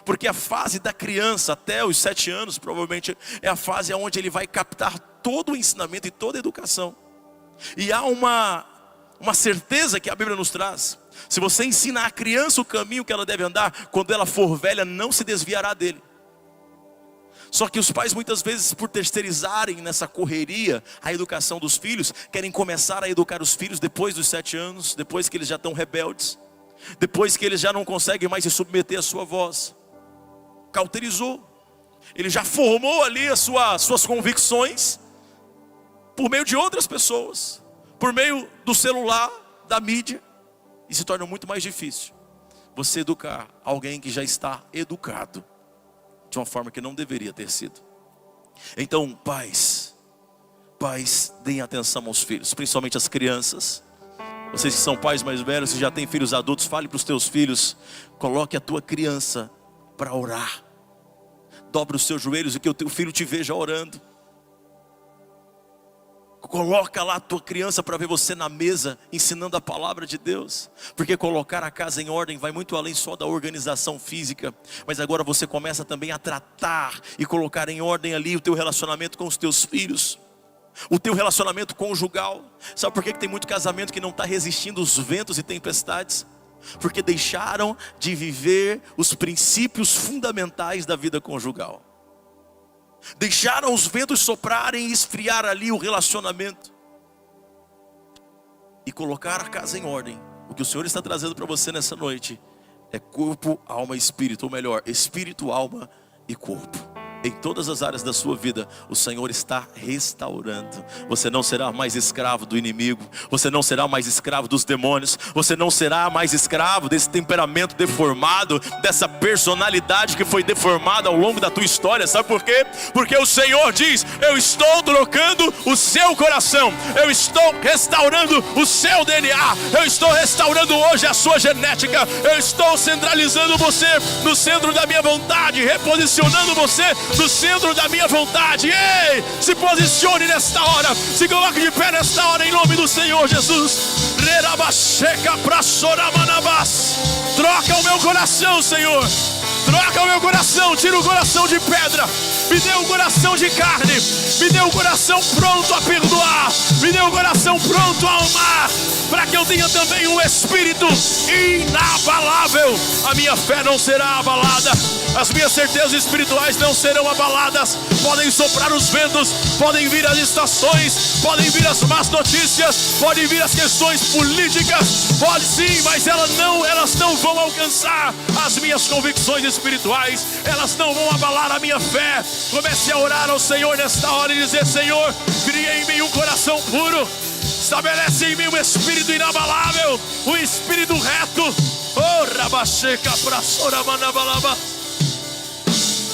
Porque a fase da criança até os 7 anos, provavelmente é a fase onde ele vai captar todo o ensinamento e toda a educação. E há uma certeza que a Bíblia nos traz: se você ensina a criança o caminho que ela deve andar, quando ela for velha não se desviará dele. Só que os pais muitas vezes, por terceirizarem nessa correria a educação dos filhos, querem começar a educar os filhos depois dos 7 anos, depois que eles já estão rebeldes, depois que eles já não conseguem mais se submeter à sua voz. Cauterizou. Ele já formou ali as suas convicções por meio de outras pessoas, por meio do celular, da mídia. E se torna muito mais difícil você educar alguém que já está educado de uma forma que não deveria ter sido. Então, pais, deem atenção aos filhos, principalmente as crianças. Vocês que são pais mais velhos, se já têm filhos adultos, fale para os teus filhos: coloque a tua criança para orar. Dobre os seus joelhos e que o teu filho te veja orando. Coloca lá a tua criança para ver você na mesa ensinando a palavra de Deus. Porque colocar a casa em ordem vai muito além só da organização física. Mas agora você começa também a tratar e colocar em ordem ali o teu relacionamento com os teus filhos, o teu relacionamento conjugal. Sabe por que tem muito casamento que não está resistindo os ventos e tempestades? Porque deixaram de viver os princípios fundamentais da vida conjugal. Deixaram os ventos soprarem e esfriar ali o relacionamento. E colocar a casa em ordem. O que o Senhor está trazendo para você nessa noite é corpo, alma e espírito. Ou melhor, espírito, alma e corpo. Em todas as áreas da sua vida, o Senhor está restaurando. Você não será mais escravo do inimigo. Você não será mais escravo dos demônios. Você não será mais escravo desse temperamento deformado, dessa personalidade que foi deformada ao longo da tua história. Sabe por quê? Porque o Senhor diz: eu estou trocando o seu coração. Eu estou restaurando o seu DNA. Eu estou restaurando hoje a sua genética. Eu estou centralizando você no centro da minha vontade, reposicionando você no centro da minha vontade. Ei, se posicione nesta hora, se coloque de pé nesta hora em nome do Senhor Jesus. Troca o meu coração, Senhor. Troca o meu coração, tira o coração de pedra, me dê um coração de carne, me dê um coração pronto a perdoar, me dê um coração pronto a amar, para que eu tenha também um espírito inabalável. A minha fé não será abalada, as minhas certezas espirituais não serão abaladas. Podem soprar os ventos, podem vir as estações, podem vir as más notícias, podem vir as questões políticas, pode sim, mas elas não vão alcançar as minhas convicções espirituais, elas não vão abalar a minha fé. Comece a orar ao Senhor nesta hora e dizer: Senhor, cria em mim um coração puro, estabelece em mim um espírito inabalável, um espírito reto. Oh, rabacheca pra soramanabalaba.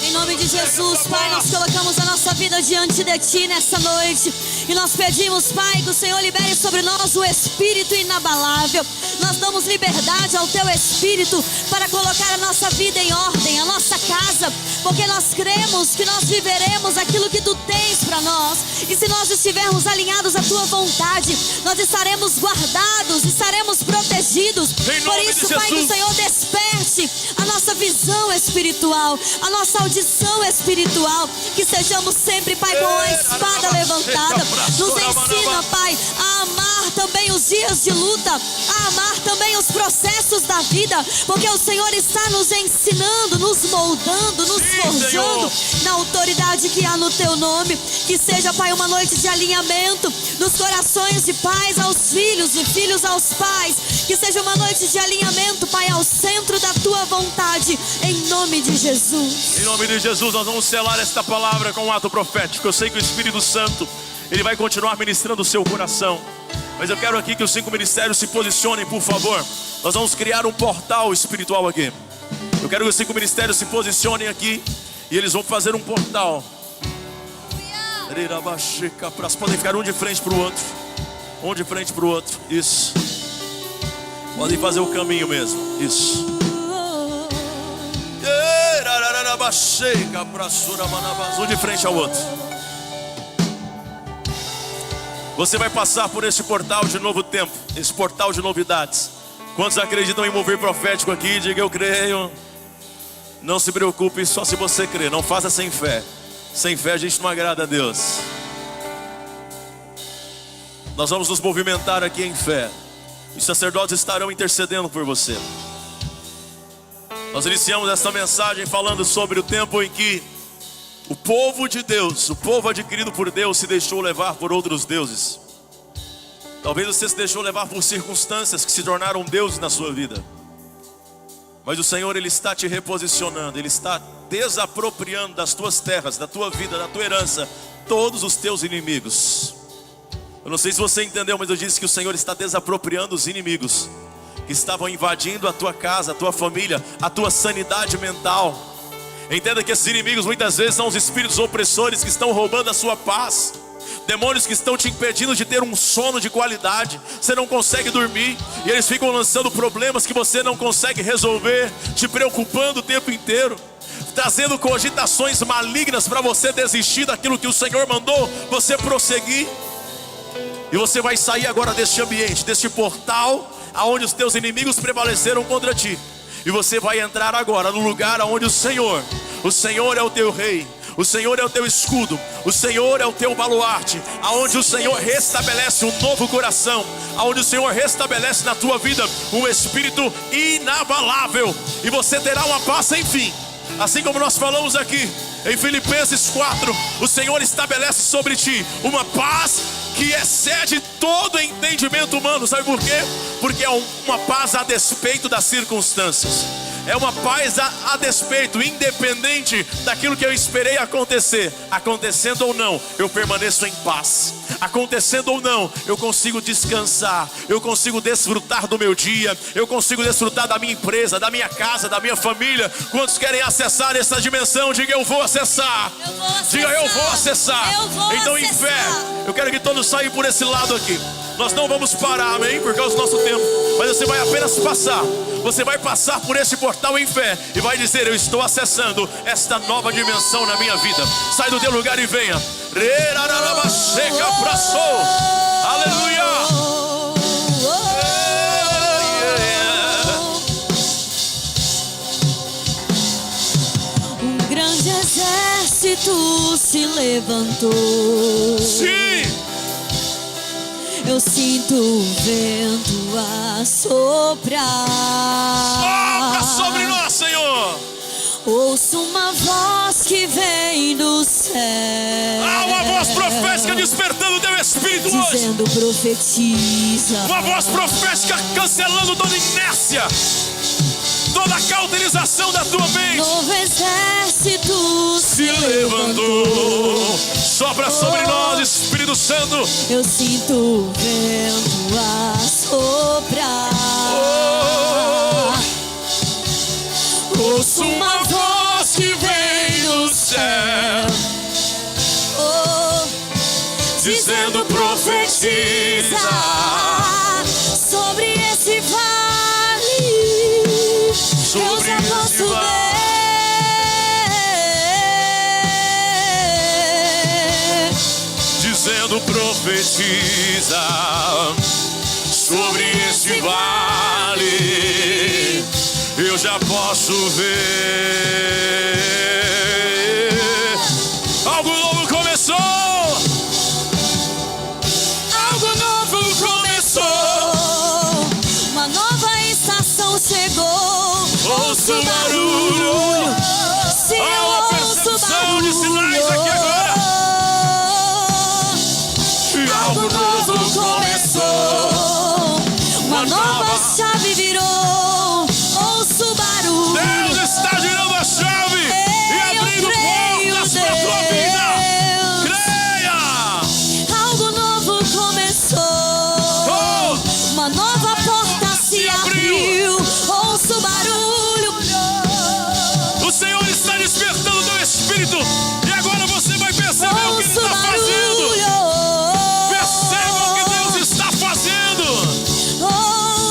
Em nome de Jesus, Pai, nós colocamos a nossa vida diante de Ti nessa noite. E nós pedimos, Pai, que o Senhor libere sobre nós o Espírito inabalável. Nós damos liberdade ao Teu Espírito para colocar a nossa vida em ordem, a nossa casa. Porque nós cremos que nós viveremos aquilo que Tu tens para nós. E se nós estivermos alinhados à Tua vontade, nós estaremos guardados, estaremos protegidos. Por isso, Pai, que o Senhor desperte a nossa visão espiritual, a nossa audição espiritual. Que sejamos sempre, Pai, com a espada levantada. Nos ensina, Pai, a amar também os dias de luta, a amar também os processos da vida, porque o Senhor está nos ensinando, nos moldando, nos forjando na autoridade que há no Teu nome. Que seja, Pai, uma noite de alinhamento dos corações de pais aos filhos, de filhos aos pais. Que seja uma noite de alinhamento, Pai, ao centro da Tua vontade, em nome de Jesus. Em nome de Jesus, nós vamos selar esta palavra com um ato profético. Eu sei que o Espírito Santo, Ele vai continuar ministrando o seu coração. Mas eu quero aqui que os 5 ministérios se posicionem, por favor. Nós vamos criar um portal espiritual aqui. Eu quero que os 5 ministérios se posicionem aqui e eles vão fazer um portal. Podem ficar um de frente para o outro. Um de frente para o outro. Isso. Podem fazer o caminho mesmo. Isso. Um de frente ao outro. Você vai passar por esse portal de novo tempo, esse portal de novidades. Quantos acreditam em mover profético aqui? Diga: eu creio. Não se preocupe só se você crer, não faça sem fé. Sem fé a gente não agrada a Deus. Nós vamos nos movimentar aqui em fé. Os sacerdotes estarão intercedendo por você. Nós iniciamos esta mensagem falando sobre o tempo em que o povo de Deus, o povo adquirido por Deus, se deixou levar por outros deuses. Talvez você se deixou levar por circunstâncias que se tornaram deuses na sua vida. Mas o Senhor, Ele está te reposicionando. Ele está desapropriando das tuas terras, da tua vida, da tua herança, todos os teus inimigos. Eu não sei se você entendeu, mas eu disse que o Senhor está desapropriando os inimigos que estavam invadindo a tua casa, a tua família, a tua sanidade mental. Entenda que esses inimigos muitas vezes são os espíritos opressores que estão roubando a sua paz. Demônios que estão te impedindo de ter um sono de qualidade. Você não consegue dormir e eles ficam lançando problemas que você não consegue resolver, te preocupando o tempo inteiro, trazendo cogitações malignas para você desistir daquilo que o Senhor mandou você prosseguir. E você vai sair agora deste ambiente, deste portal aonde os teus inimigos prevaleceram contra ti. E você vai entrar agora no lugar aonde o Senhor é o teu rei, o Senhor é o teu escudo, o Senhor é o teu baluarte, aonde o Senhor restabelece um novo coração, aonde o Senhor restabelece na tua vida um espírito inabalável. E você terá uma paz sem fim. Assim como nós falamos aqui em Filipenses 4, o Senhor estabelece sobre ti uma paz que excede todo entendimento humano. Sabe por quê? Porque é uma paz a despeito das circunstâncias. É uma paz a despeito, independente daquilo que eu esperei acontecer. Acontecendo ou não, eu permaneço em paz. Acontecendo ou não, eu consigo descansar. Eu consigo desfrutar do meu dia. Eu consigo desfrutar da minha empresa, da minha casa, da minha família. Quantos querem acessar essa dimensão? Diga, eu vou acessar. Diga, eu vou acessar. Então, em fé, eu quero que todos saiam por esse lado aqui. Nós não vamos parar, amém? Por causa do nosso tempo. Mas você vai apenas passar. Você vai passar por esse portal em fé e vai dizer, eu estou acessando esta nova dimensão na minha vida. Sai do teu lugar e venha. Aleluia. Um grande exército se levantou. Sim. Eu sinto o vento a soprar. Sopra sobre nós, Senhor. Ouço uma voz que vem do céu. Há uma voz profética despertando o teu espírito dizendo, hoje. Profetiza. Uma voz profética cancelando toda inércia, toda a cauterização da tua mente. Novo exército se levantou. Sopra sobre nós, Espírito Santo. Eu sinto o vento a soprar. Ouço uma voz que vem do céu, dizendo, profetiza sobre esse vale. Eu já posso ver. Dizendo, profetiza sobre esse vale. Eu já posso ver. Algo novo começou. Algo novo começou. Uma nova estação chegou. Ouço o barulho. Se eu ouço barulho de sinais aqui agora. Algo novo começou. Uma nova chave virou. Ouço barulho. Deus está girando a chave e abrindo portas para a tua vida. Creia. Algo novo começou. Uma nova porta se abriu. Ouço barulho. O Senhor está despertando o teu espírito. E agora você vai perceber o que Ele está fazendo. Perceba o que Deus está fazendo.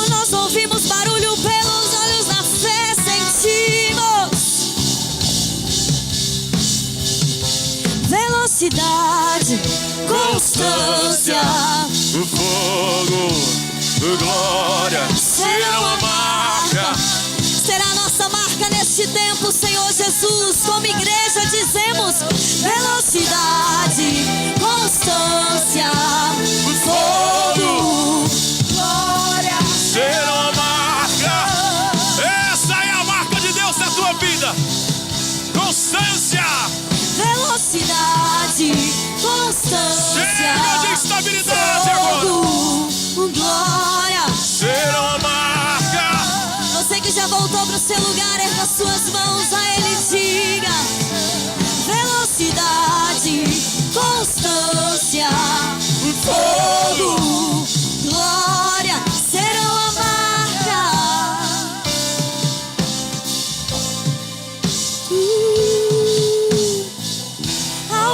Nós ouvimos barulho pelos olhos da fé, sentimos velocidade, constância, O fogo, o glória, será uma marca. será nossa marca neste tempo, Senhor Jesus. Como igreja dizemos velocidade, constância, fogo, glória, Será uma marca. Essa é a marca de Deus na tua vida. Constância. velocidade, constância, Chega de instabilidade agora. fogo, glória. Será uma marca. Você que já voltou para o seu lugar, erga suas mãos a Ele, diga velocidade.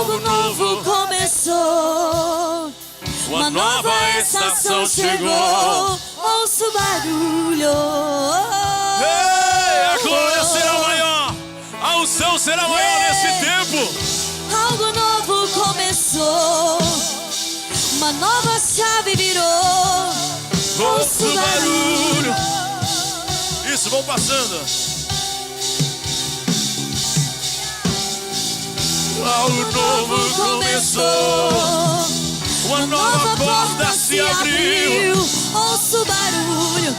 Algo novo começou. Uma nova estação chegou. Ouço o barulho. Ei, a glória será maior. A unção será maior nesse tempo. Algo novo começou. Uma nova chave virou. Ouço o barulho. Isso, vão passando. Algo novo começou. Uma nova porta se abriu. Ouço o barulho.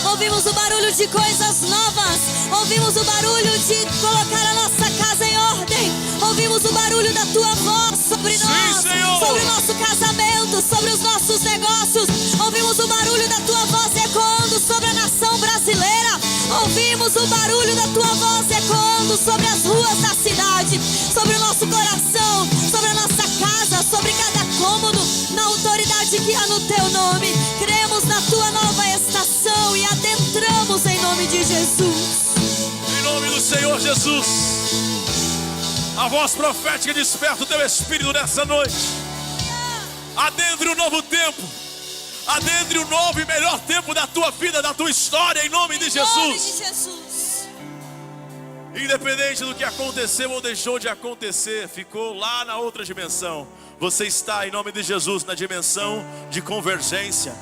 Ouvimos o barulho de coisas novas. Ouvimos o barulho de colocar a nossa casa em ordem. Ouvimos o barulho da tua voz sobre nós, sobre o nosso casamento, sobre os nossos negócios. Ouvimos o barulho da tua voz ecoando sobre a nação brasileira. Ouvimos o barulho da tua voz ecoando sobre as ruas da cidade, sobre o nosso coração, sobre a nossa casa, sobre cada cômodo, na autoridade que há no teu nome. Cremos na tua nova estação e adentramos em nome de Jesus. Em nome do Senhor Jesus. A voz profética desperta o teu espírito nessa noite. Adentre o novo tempo. Adentre o novo e melhor tempo da tua vida, da tua história, em nome de Jesus. Em nome de Jesus. Independente do que aconteceu ou deixou de acontecer, ficou lá na outra dimensão. Você está, em nome de Jesus, na dimensão de convergência,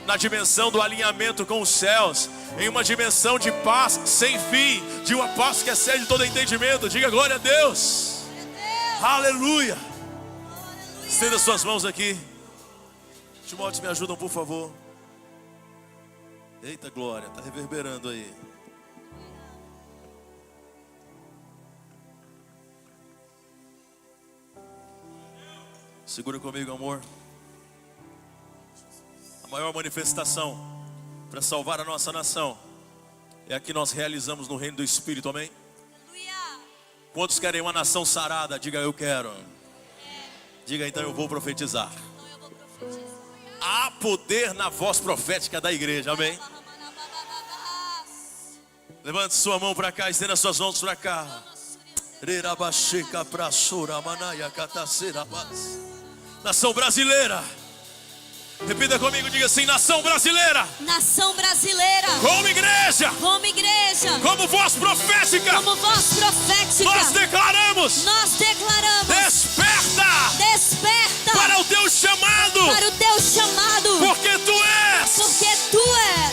na dimensão do alinhamento com os céus, em uma dimensão de paz sem fim, de uma paz que excede todo entendimento. Diga glória a Deus. Aleluia. Estenda suas mãos aqui. Timóteo, me ajudam, por favor. Eita glória, está reverberando aí. Segura comigo, amor. A maior manifestação para salvar a nossa nação é a que nós realizamos no reino do Espírito, amém? Quantos querem uma nação sarada? Diga eu quero. Diga então eu vou profetizar. Há poder na voz profética da igreja, amém? Levante sua mão para cá, estenda suas mãos para cá. Nação brasileira. Repita comigo, diga assim: nação brasileira. Nação brasileira. Como igreja. Como igreja. Como voz profética. Como voz profética. Nós declaramos. Nós declaramos. Desperta. Desperta. Para o teu chamado. Para o teu chamado. Porque tu és. Porque tu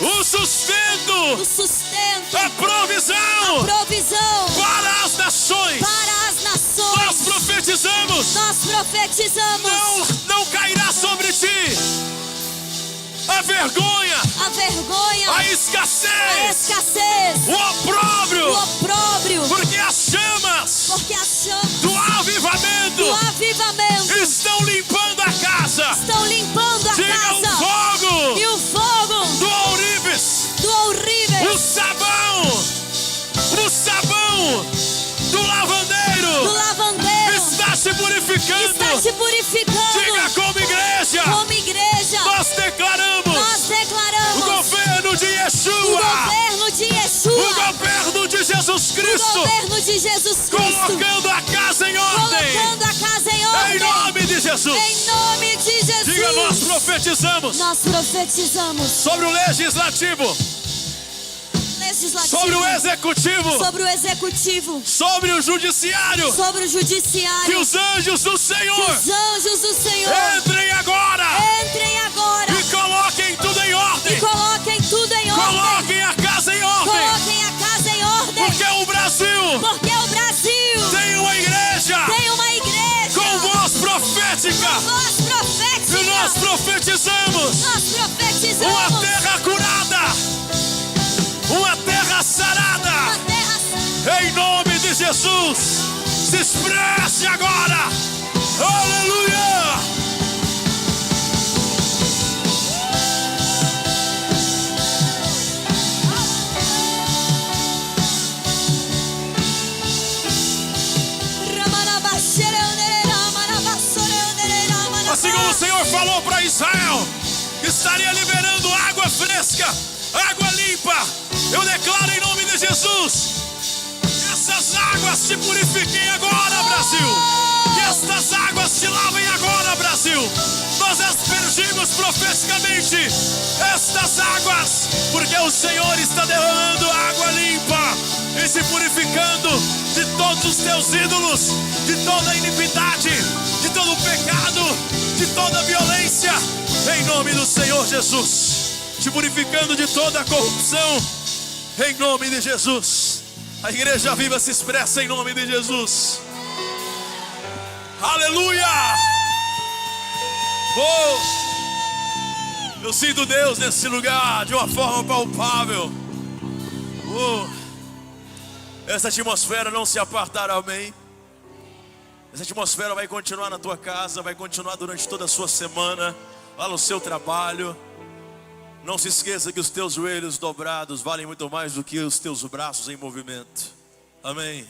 és. O sustento. O sustento. A provisão. A provisão. Para as nações. Para as nações. Nós profetizamos. Nós profetizamos. Não cairá sobre ti a vergonha, a escassez, o opróbrio, porque as chamas do avivamento estão limpando a casa. Diga o fogo do ourives, o sabão do lavandeiro está se purificando. Diga como igreja, nós declaramos o governo de Yeshua, o governo de Jesus Cristo, colocando a casa em ordem, em nome de Jesus. Diga, nós profetizamos sobre o legislativo, sobre o executivo, sobre o judiciário, que os anjos do Senhor entrem agora e coloquem tudo em ordem, coloquem a casa em ordem, porque o Brasil tem uma igreja com voz profética, e nós profetizamos uma terra curada, uma terra sarada, em nome de Jesus. Se expresse agora, aleluia. Assim como o Senhor falou para Israel que estaria liberando água fresca, água limpa, eu declaro em nome de Jesus que essas águas se purifiquem agora, Brasil. Que declaramos profeticamente estas águas, porque o Senhor está derramando água limpa e se purificando de todos os teus ídolos, de toda a iniquidade, de todo o pecado, de toda a violência, em nome do Senhor Jesus, te purificando de toda a corrupção, em nome de Jesus. A igreja viva se expressa em nome de Jesus. Aleluia! Oh, eu sinto Deus nesse lugar de uma forma palpável. Oh, essa atmosfera não se apartará, amém? Essa atmosfera vai continuar na tua casa, vai continuar durante toda a sua semana, lá no seu trabalho. Não se esqueça que os teus joelhos dobrados valem muito mais do que os teus braços em movimento. Amém.